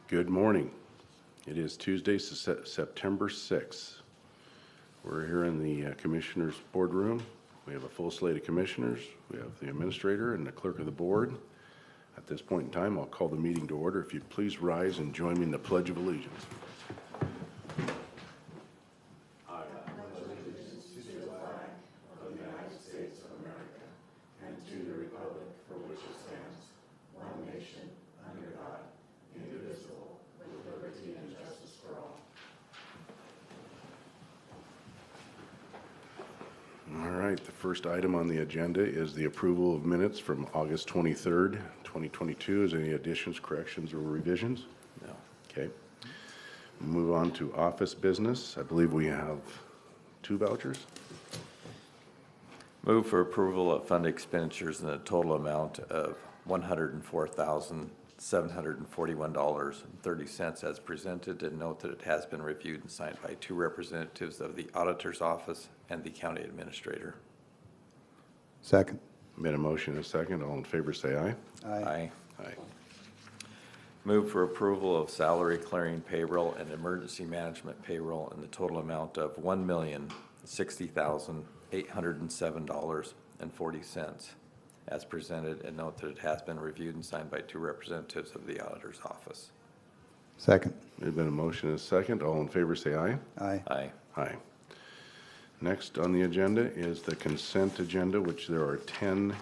Good morning. It is Tuesday, September 6th. We're here in the Commissioners' Boardroom. We have a full slate of commissioners. We have the administrator and the clerk of the board. At this point in time, I'll call the meeting to order. If you'd please rise and join me in the Pledge of Allegiance. The first item on the agenda is the approval of minutes from August 23rd, 2022. Is there any additions, corrections, or revisions? No. Okay. Move on to office business. I believe we have 2 vouchers. Move for approval of fund expenditures in a total amount of $104,741.30 as presented, and note that it has been reviewed and signed by 2 representatives of the auditor's office and the county administrator. Second. Been a motion and a second. All in favor say aye. Aye. Aye. Move for approval of salary clearing payroll and emergency management payroll in the total amount of $1,060,807.40 as presented, and note that it has been reviewed and signed by 2 representatives of the auditor's office. Second. There's been a motion and a second. All in favor say aye. Aye. Aye. Aye. Next on the agenda is the consent agenda, which there are 10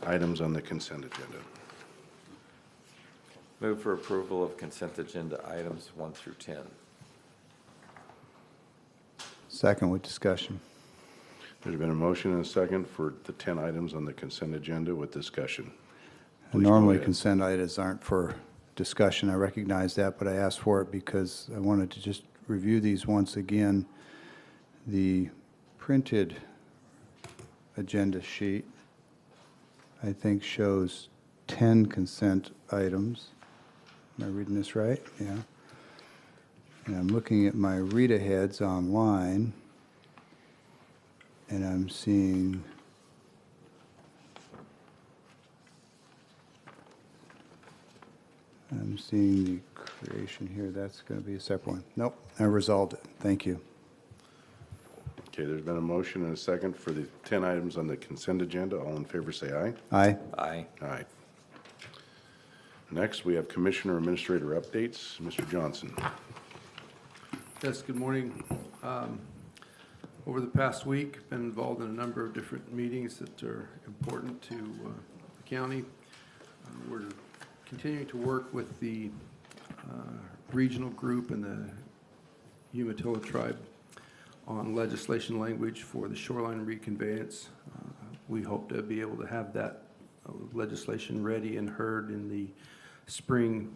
items on the consent agenda. Move for approval of consent agenda items 1 through 10. Second with discussion. There's been a motion and a second for the 10 items on the consent agenda with discussion. And Please go normally ahead. consent items aren't for discussion. I recognize that, but I asked for it because I wanted to just review these once again. The printed agenda sheet, I think, shows 10 consent items. Am I reading this right? Yeah. And I'm looking at my read-aheads online, and I'm seeing the creation here. That's going to be a separate one. Nope, I resolved it. Thank you. Okay, there's been a motion and a second for the 10 items on the consent agenda. All in favor say aye. Aye. Aye. Aye. Next, we have Commissioner Administrator updates. Mr. Johnson. Yes, good morning. Over the past week, been involved in a number of different meetings that are important to the county. We're continuing to work with the regional group and the Umatilla tribe on legislation language for the shoreline reconveyance. We hope to be able to have that legislation ready and heard in the spring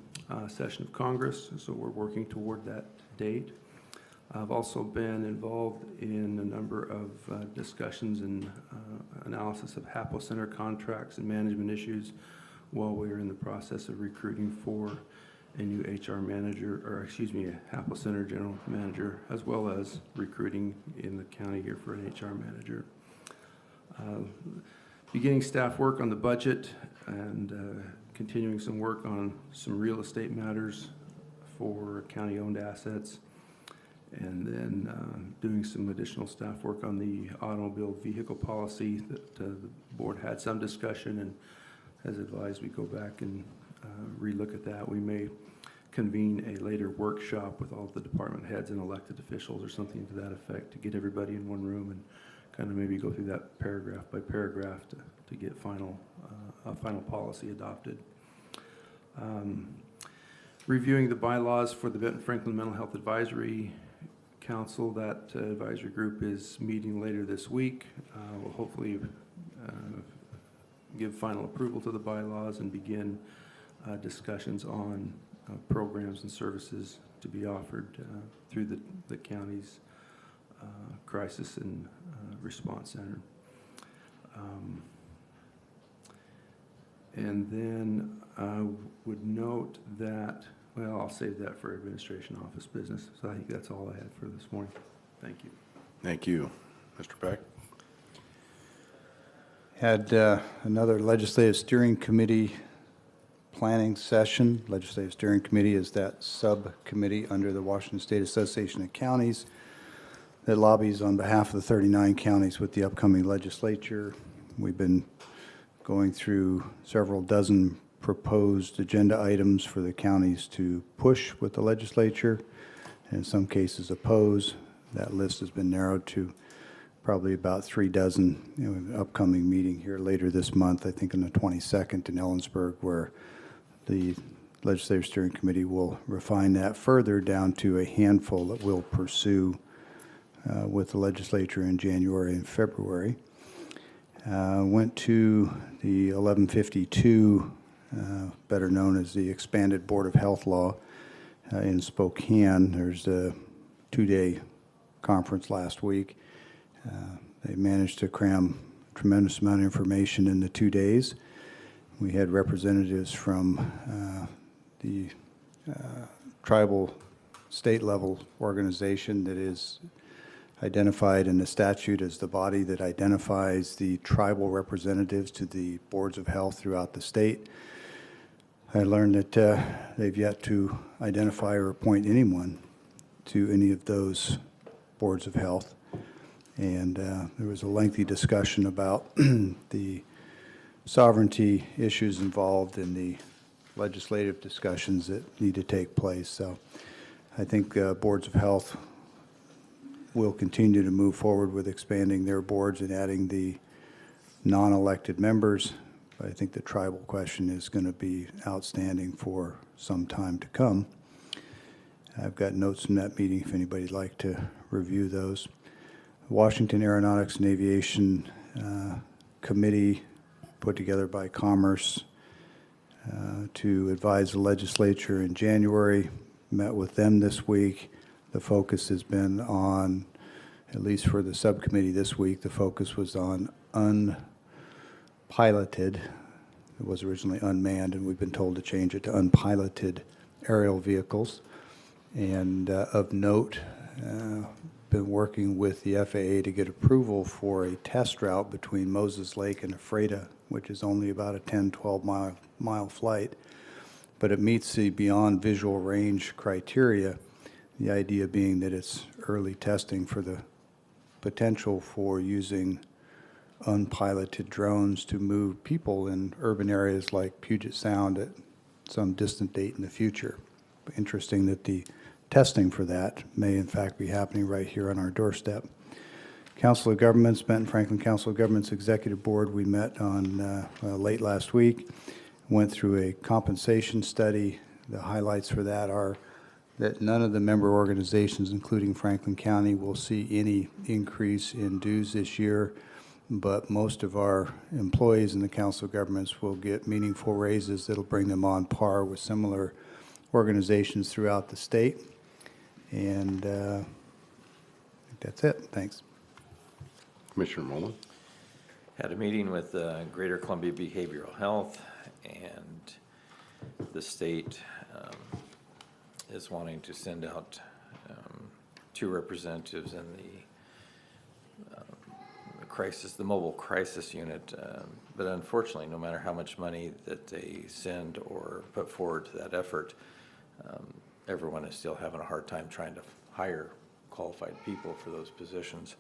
session of Congress, so we're working toward that date. I've also been involved in a number of discussions and analysis of HAPO Center contracts and management issues while we are in the process of recruiting for a new HR manager, or excuse me, a HAPO Center general manager, as well as recruiting in the county here for an HR manager. Beginning staff work on the budget and continuing some work on some real estate matters for county-owned assets, and then doing some additional staff work on the automobile vehicle policy that the board had some discussion and has advised we go back and relook at that. We may convene a later workshop with all the department heads and elected officials or something to that effect to get everybody in one room and kind of maybe go through that paragraph by paragraph to get a final policy adopted. Reviewing the bylaws for the Benton Franklin Mental Health Advisory Council. That advisory group is meeting later this week. We'll hopefully give final approval to the bylaws and begin discussions on programs and services to be offered through the county's crisis and response center. And then I would note that, well, I'll save that for administration office business. So I think that's all I had for this morning. Thank you. Thank you. Mr. Peck? Had another legislative steering committee planning session. Legislative Steering Committee is that subcommittee under the Washington State Association of Counties that lobbies on behalf of the 39 counties with the upcoming legislature. We've been going through several dozen proposed agenda items for the counties to push with the legislature, and in some cases oppose. That list has been narrowed to probably about 3 dozen. An upcoming meeting here later this month, I think on the 22nd in Ellensburg, where the Legislative Steering Committee will refine that further down to a handful that we'll pursue with the legislature in January and February. Went to the 1152, better known as the Expanded Board of Health Law in Spokane. There's a 2-day conference last week. They managed to cram a tremendous amount of information in the 2 days. We had representatives from the tribal state level organization that is identified in the statute as the body that identifies the tribal representatives to the boards of health throughout the state. I learned that they've yet to identify or appoint anyone to any of those boards of health. And there was a lengthy discussion about the sovereignty issues involved in the legislative discussions that need to take place. So I think boards of health will continue to move forward with expanding their boards and adding the non-elected members. But I think the tribal question is going to be outstanding for some time to come. I've got notes from that meeting if anybody'd like to review those. Washington Aeronautics and Aviation Committee put together by Commerce to advise the legislature in January. Met with them this week. The focus has been on, at least for the subcommittee this week, the focus was on unpiloted. It was originally unmanned, and we've been told to change it to unpiloted aerial vehicles. And of note, been working with the FAA to get approval for a test route between Moses Lake and Ephrata, which is only about a 10, 12 mile flight, but it meets the beyond visual range criteria. The idea being that it's early testing for the potential for using unpiloted drones to move people in urban areas like Puget Sound at some distant date in the future. Interesting that the testing for that may in fact be happening right here on our doorstep. Council of Governments, Benton Franklin Council of Governments Executive Board, we met on late last week, went through a compensation study. The highlights for that are that none of the member organizations, including Franklin County, will see any increase in dues this year, but most of our employees in the Council of Governments will get meaningful raises that'll bring them on par with similar organizations throughout the state. And I think that's it. Thanks. Commissioner Mullen? Had a meeting with Greater Columbia Behavioral Health, and the state is wanting to send out 2 representatives in the mobile crisis unit. But unfortunately, no matter how much money that they send or put forward to that effort, everyone is still having a hard time trying to hire qualified people for those positions.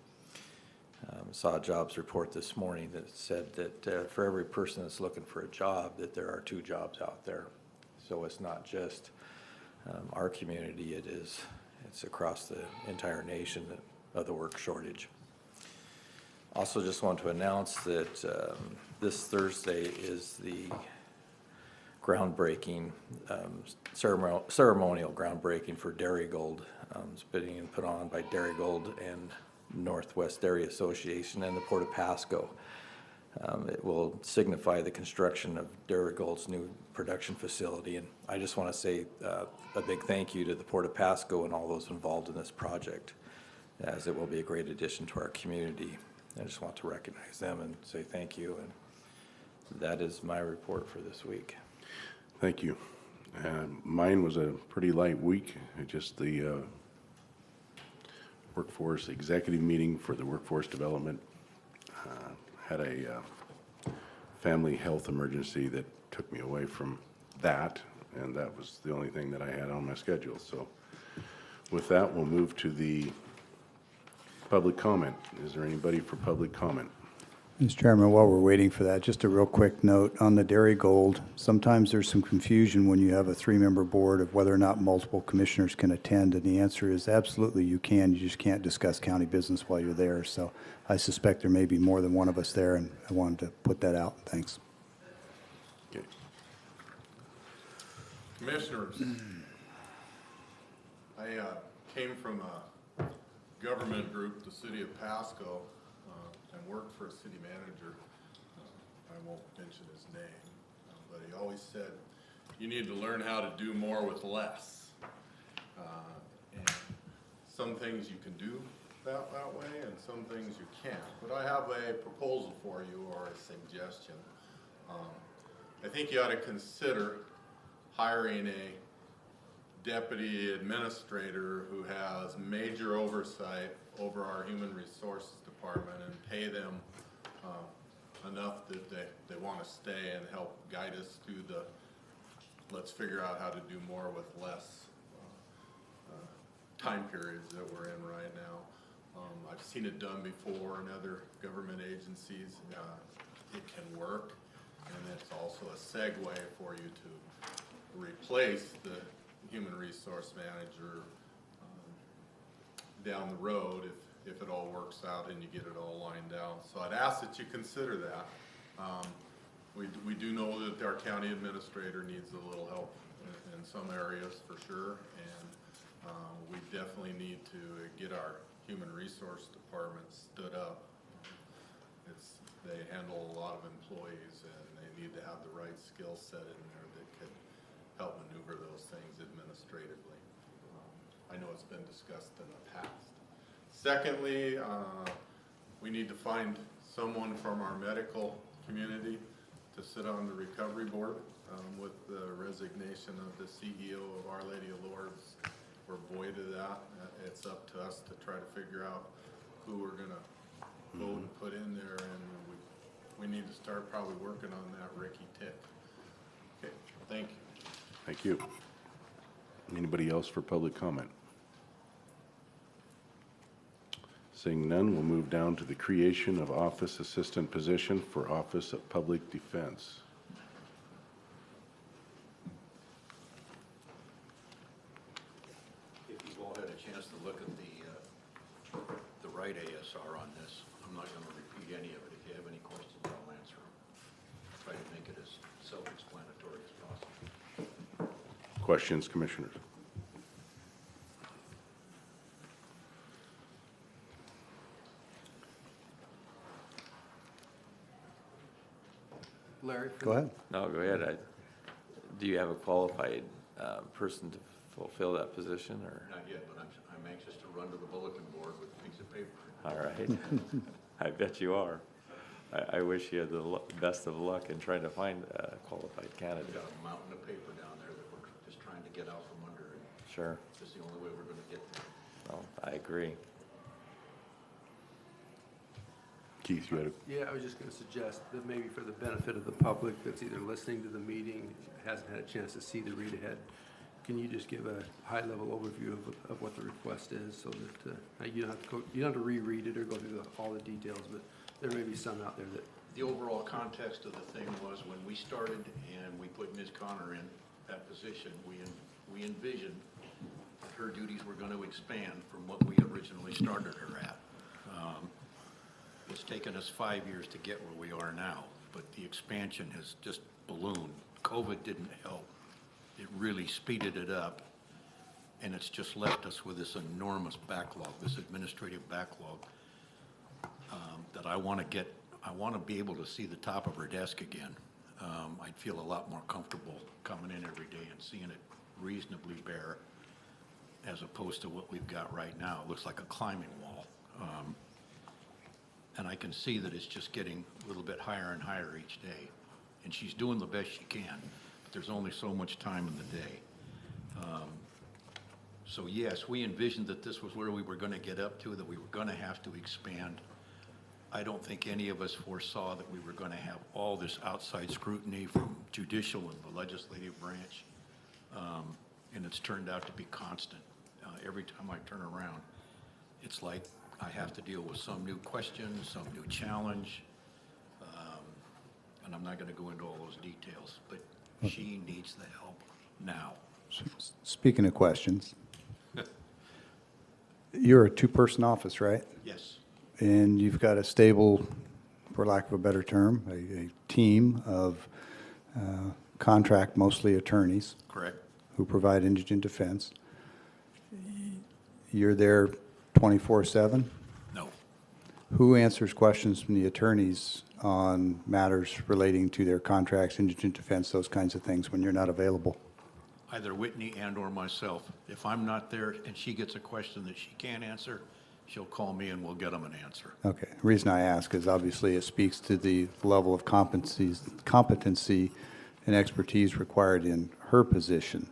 Saw a jobs report this morning that said that for every person that's looking for a job, that there are 2 jobs out there. So it's not just our community, it's across the entire nation of the work shortage. Also just want to announce that this Thursday is the groundbreaking, ceremonial groundbreaking for Dairy Gold. It's being put on by Dairy Gold and Northwest Dairy Association and the Port of Pasco. It will signify the construction of Dairy Gold's new production facility, and I just want to say a big thank you to the Port of Pasco and all those involved in this project, as it will be a great addition to our community. I just want to recognize them and say thank you, and that is my report for this week. Thank you. Mine was a pretty light week. Just the workforce executive meeting for the workforce development had a family health emergency that took me away from that, and that was the only thing that I had on my schedule. So with that, we'll move to the public comment. Is there anybody for public comment? Mr. Chairman, while we're waiting for that, just a real quick note on the Dairy Gold. Sometimes there's some confusion when you have a three-member board of whether or not multiple commissioners can attend, and the answer is absolutely you can. You just can't discuss county business while you're there. So I suspect there may be more than one of us there, and I wanted to put that out. Thanks. Okay. Commissioners, I came from a government group, the city of Pasco, and worked for a city manager. I won't mention his name, but he always said, you need to learn how to do more with less. And some things you can do that way, and some things you can't. But I have a proposal for you, or a suggestion. I think you ought to consider hiring a deputy administrator who has major oversight over our human resources department and pay them enough that they want to stay and help guide us through the let's figure out how to do more with less time periods that we're in right now. I've seen it done before in other government agencies. It can work, and it's also a segue for you to replace the human resource manager down the road if it all works out and you get it all lined out. So I'd ask that you consider that. We do know that our county administrator needs a little help in some areas for sure, and we definitely need to get our human resource department stood up. They handle a lot of employees, and they need to have the right skill set in there that could help maneuver those things administratively. I know it's been discussed in the past. Secondly, we need to find someone from our medical community to sit on the recovery board. With the resignation of the CEO of Our Lady of Lourdes, we're void of that. It's up to us to try to figure out who we're gonna vote and put in there, and we need to start probably working on that Ricky Tick. Okay, thank you. Thank you. Anybody else for public comment? Seeing none, we'll move down to the creation of office assistant position for Office of Public Defense. If you've all had a chance to look at the right ASR on this, I'm not going to repeat any of it. If you have any questions, I'll answer them. Try to make it as self-explanatory as possible. Questions, commissioners? Larry? Go ahead. No, go ahead. Do you have a qualified person to fulfill that position, or? Not yet, but I'm anxious to run to the bulletin board with a piece of paper. All right. I bet you are. I wish you had the best of luck in trying to find a qualified We've candidate. got a mountain of paper down there that we're just trying to get out from under, and Sure. it's the only way we're going to get there. Well, I agree. Keith, you had a, Yeah, I was just going to suggest that maybe for the benefit of the public that's either listening to the meeting, hasn't had a chance to see the read-ahead, can you just give a high-level overview of what the request is, so that you don't have to reread it or go through all the details, but there may be some out there that. The overall context of the thing was when we started and we put Ms. Connor in that position, we envisioned that her duties were going to expand from what we originally started her at. It's taken us 5 years to get where we are now, but the expansion has just ballooned. COVID didn't help. It really speeded it up, and it's just left us with this enormous backlog, this administrative backlog, that I want to be able to see the top of her desk again. I'd feel a lot more comfortable coming in every day and seeing it reasonably bare, as opposed to what we've got right now. It looks like a climbing wall. And I can see that it's just getting a little bit higher and higher each day. And she's doing the best she can, but there's only so much time in the day. So yes, we envisioned that this was where we were going to get up to, that we were going to have to expand. I don't think any of us foresaw that we were going to have all this outside scrutiny from judicial and the legislative branch. And it's turned out to be constant. Every time I turn around, it's like I have to deal with some new question, some new challenge. And I'm not going to go into all those details, but she needs the help now. Speaking of questions, you're a two-person office, right? Yes, And you've got a stable, for lack of a better term, a team of contract, mostly attorneys, correct? who provide indigent defense. You're there 24/7? No. Who answers questions from the attorneys on matters relating to their contracts, indigent defense, those kinds of things when you're not available? Either Whitney and or myself. If I'm not there and she gets a question that she can't answer, she'll call me and we'll get them an answer. Okay. The reason I ask is obviously it speaks to the level of competency and expertise required in her position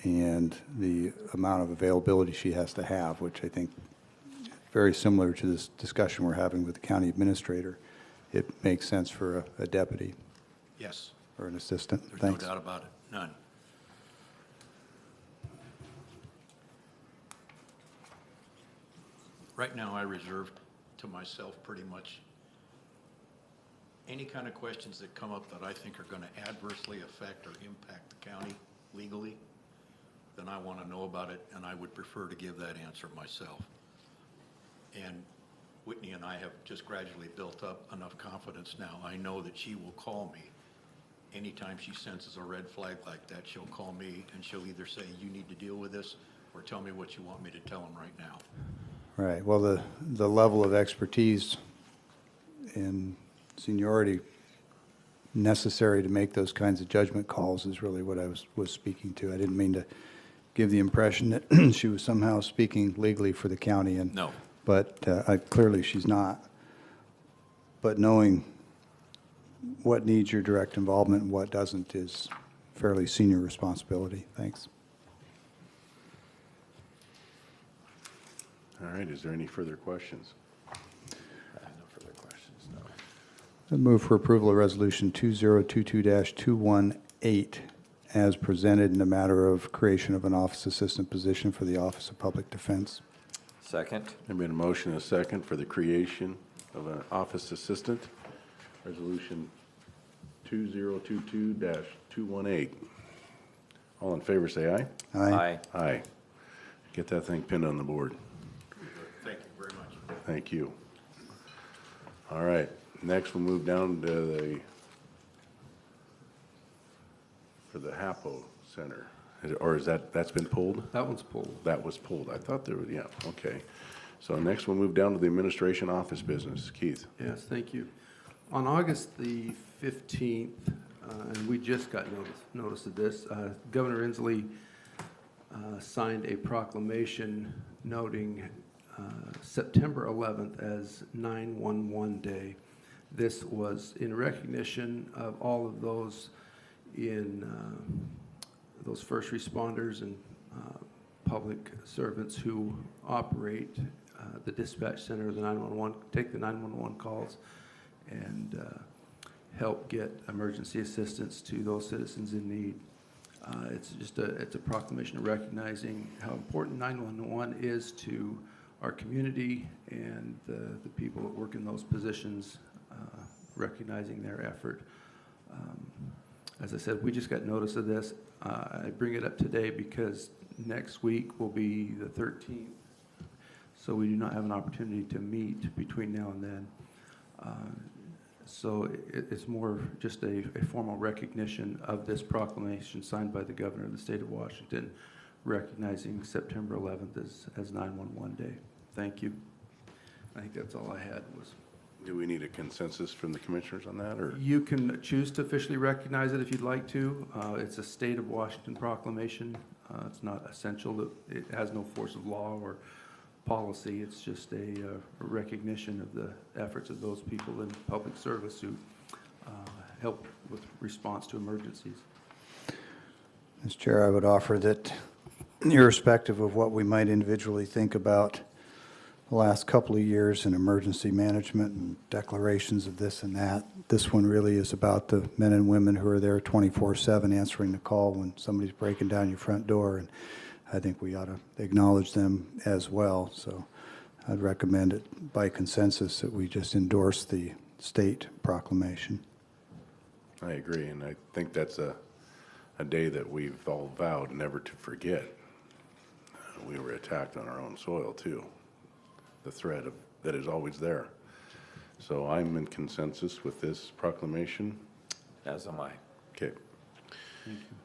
and the amount of availability she has to have, which I think very similar to this discussion we're having with the county administrator. It makes sense for a deputy Yes, or an assistant. there's no Thanks. doubt about it. None. Right now, I reserve to myself pretty much any kind of questions that come up that I think are going to adversely affect or impact the county legally, then I want to know about it, and I would prefer to give that answer myself. And Whitney and I have just gradually built up enough confidence now. I know that she will call me. Anytime she senses a red flag like that, she'll call me, and she'll either say, you need to deal with this, or tell me what you want me to tell them right now. Right. Well, the level of expertise and seniority necessary to make those kinds of judgment calls is really what I was speaking to. I didn't mean to give the impression that she was somehow speaking legally for the county. No. But clearly she's not. But knowing what needs your direct involvement and what doesn't is fairly senior responsibility. Thanks. All right, is there any further questions? No further questions, no. I move for approval of Resolution 2022-218 as presented in the matter of creation of an office assistant position for the Office of Public Defense. Second? There's been a motion and a second for the creation of an office assistant, Resolution 2022-218. All in favor, say aye. Aye. Aye. Get that thing pinned on the board. Thank you very much. Thank you. All right, next we'll move down to for the HAPO Center. Or is that's been pulled? That one's pulled. That was pulled. I thought there was, yeah, okay. So next we'll move down to the administration office business. Keith? Yes, thank you. On August the 15th, and we just got notice of this, Governor Inslee signed a proclamation noting September 11th as 911 Day. This was in recognition of all of those in those first responders and public servants who operate the dispatch center, the 911, take the 911 calls and help get emergency assistance to those citizens in need. It's a proclamation recognizing how important 911 is to our community and the people that work in those positions, recognizing their effort. As I said, we just got notice of this. I bring it up today because next week will be the 13th, so we do not have an opportunity to meet between now and then. So it's more just a formal recognition of this proclamation signed by the governor of the state of Washington, recognizing September 11th as 911 Day. Thank you. I think that's all I had was. Do we need a consensus from the commissioners on that, or? You can choose to officially recognize it if you'd like to. It's a state of Washington proclamation. It's not essential. It has no force of law or policy. It's just a recognition of the efforts of those people in public service who help with response to emergencies. Mr. Chair, I would offer that irrespective of what we might individually think about the last couple of years in emergency management and declarations of this and that. This one really is about the men and women who are there 24/7 answering the call when somebody's breaking down your front door, and I think we ought to acknowledge them as well. So I'd recommend it by consensus that we just endorse the state proclamation. I agree, and I think that's a day that we've all vowed never to forget. We were attacked on our own soil, too. The threat that is always there. So I'm in consensus with this proclamation. As am I. Okay.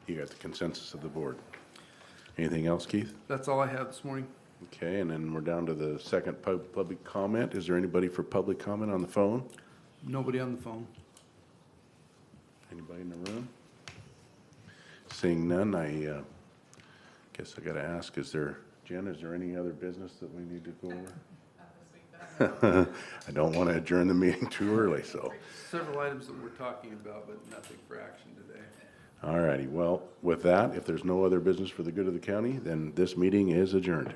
You got the consensus of the board. Anything else, Keith? That's all I have this morning. Okay, and then we're down to the second public comment. Is there anybody for public comment on the phone? Nobody on the phone. Anybody in the room? Seeing none, I guess I got to ask, Jen, is there any other business that we need to go over? I don't want to adjourn the meeting too early, so. Several items that we're talking about, but nothing for action today. All righty, well, with that, if there's no other business for the good of the county, then this meeting is adjourned.